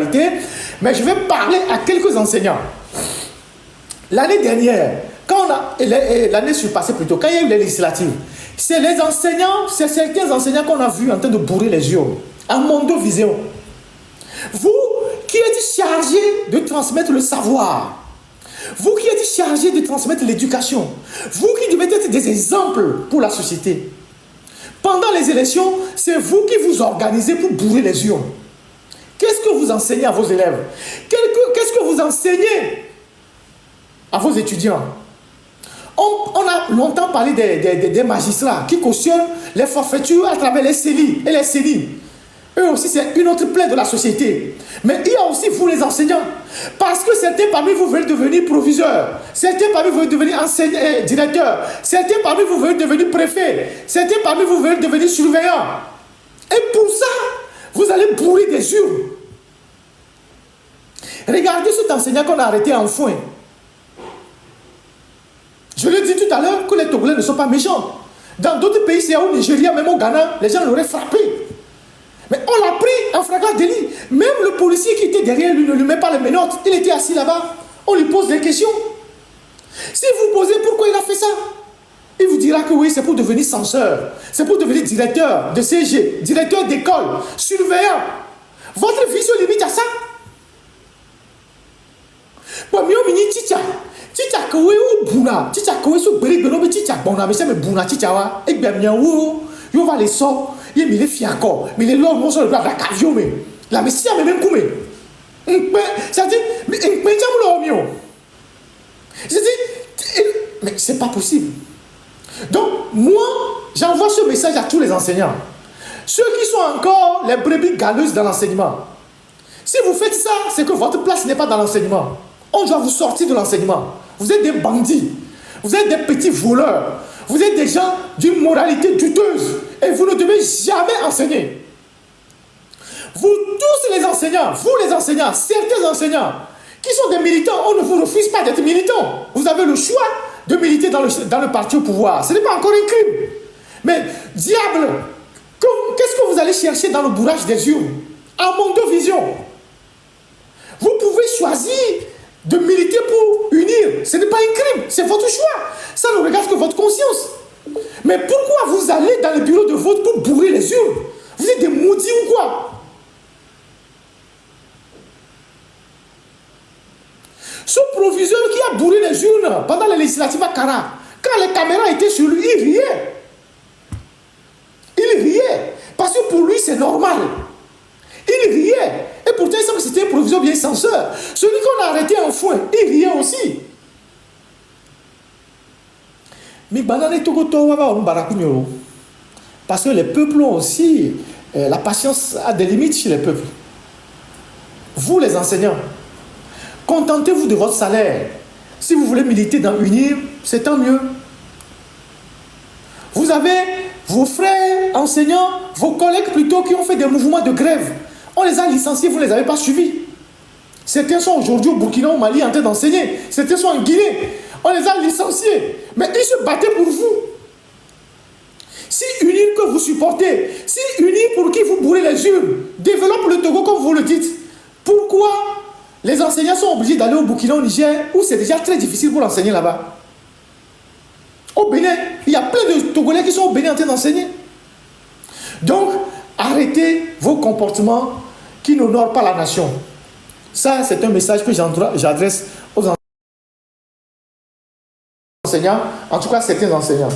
totalité, mais je vais parler à quelques enseignants. L'année dernière, l'année surpassée plutôt, quand il y a eu les législatives, c'est les enseignants, c'est certains enseignants qu'on a vus en train de bourrer les yeux, à Mondo Vision. Vous qui êtes chargés de transmettre le savoir, vous qui êtes chargés de transmettre l'éducation, vous qui devez être des exemples pour la société. Pendant les élections, c'est vous qui vous organisez pour bourrer les yeux. Qu'est-ce que vous enseignez à vos élèves? Qu'est-ce que vous enseignez à vos étudiants? On a longtemps parlé des magistrats qui cautionnent les forfaitures à travers les CELI et les CELI. Eux aussi, c'est une autre plaie de la société. Mais il y a aussi vous les enseignants. Parce que certains parmi vous veulent devenir proviseurs. Certains parmi vous veulent devenir directeurs. Certains parmi vous veulent devenir préfets. Certains parmi vous veulent devenir surveillants. Et pour ça, vous allez bourrer des urnes. Regardez cet enseignant qu'on a arrêté en foin. Je l'ai dit tout à l'heure que les Togolais ne sont pas méchants. Dans d'autres pays, c'est au Nigeria, même au Ghana, les gens l'auraient frappé. Mais on l'a pris en flagrant délit. Même le policier qui était derrière lui ne lui met pas les menottes. Il était assis là-bas. On lui pose des questions. Si vous posez pourquoi il a fait ça, il vous dira que oui, c'est pour devenir censeur. C'est pour devenir directeur de CG, directeur d'école, surveillant. Votre vie se limite à ça. Chicha kowe ou buna, chicha kowe sou beri beno be chicha bona, mais c'est me buna chicha wa, et bien bien ou, yo va les so, ye mi le fiako, mais les lobes vont sur le plat de la cavio mais, la messia me même koumé, ça dit, mais j'aime le mio, je dis, mais c'est pas possible. Donc moi, j'envoie ce message à tous les enseignants, ceux qui sont encore les brebis galeuses dans l'enseignement. Si vous faites ça, c'est que votre place n'est pas dans l'enseignement. On doit vous sortir de l'enseignement. Vous êtes des bandits. Vous êtes des petits voleurs. Vous êtes des gens d'une moralité douteuse. Et vous ne devez jamais enseigner. Vous tous les enseignants, vous les enseignants, certains enseignants, qui sont des militants, on ne vous refuse pas d'être militant. Vous avez le choix de militer dans le parti au pouvoir. Ce n'est pas encore un crime. Mais diable, qu'est-ce que vous allez chercher dans le bourrage des yeux? À Mondo Vision. Vous pouvez choisir de militer pour unir. Ce n'est pas un crime, c'est votre choix. Ça ne regarde que votre conscience. Mais pourquoi vous allez dans le bureau de vote pour bourrer les urnes? Vous êtes des maudits ou quoi? Ce proviseur qui a bourré les urnes pendant les législatives à Kara, quand les caméras étaient sur lui, il riait. Il riait. Parce que pour lui, c'est normal. Il riait. Et pourtant, il semble que c'était un proviseur bien censeur. Celui qu'on a arrêté en foin, il riait aussi. Parce que les peuples ont aussi, la patience a des limites chez les peuples. Vous, les enseignants, contentez-vous de votre salaire. Si vous voulez militer dans UNIR, c'est tant mieux. Vous avez vos frères enseignants, vos collègues plutôt qui ont fait des mouvements de grève. On les a licenciés, vous ne les avez pas suivis. Certains sont aujourd'hui au Burkina, au Mali en train d'enseigner. Certains sont en Guinée. On les a licenciés. Mais ils se battaient pour vous. Si UNIR que vous supportez, si UNIR pour qui vous bourrez les urnes, développe le Togo comme vous le dites, pourquoi les enseignants sont obligés d'aller au Burkina, au Niger, où c'est déjà très difficile pour enseigner là-bas? Au Bénin, il y a plein de Togolais qui sont au Bénin en train d'enseigner. Donc, arrêtez vos comportements qui n'honorent pas la nation. Ça, c'est un message que j'adresse aux enseignants, en tout cas certains enseignants.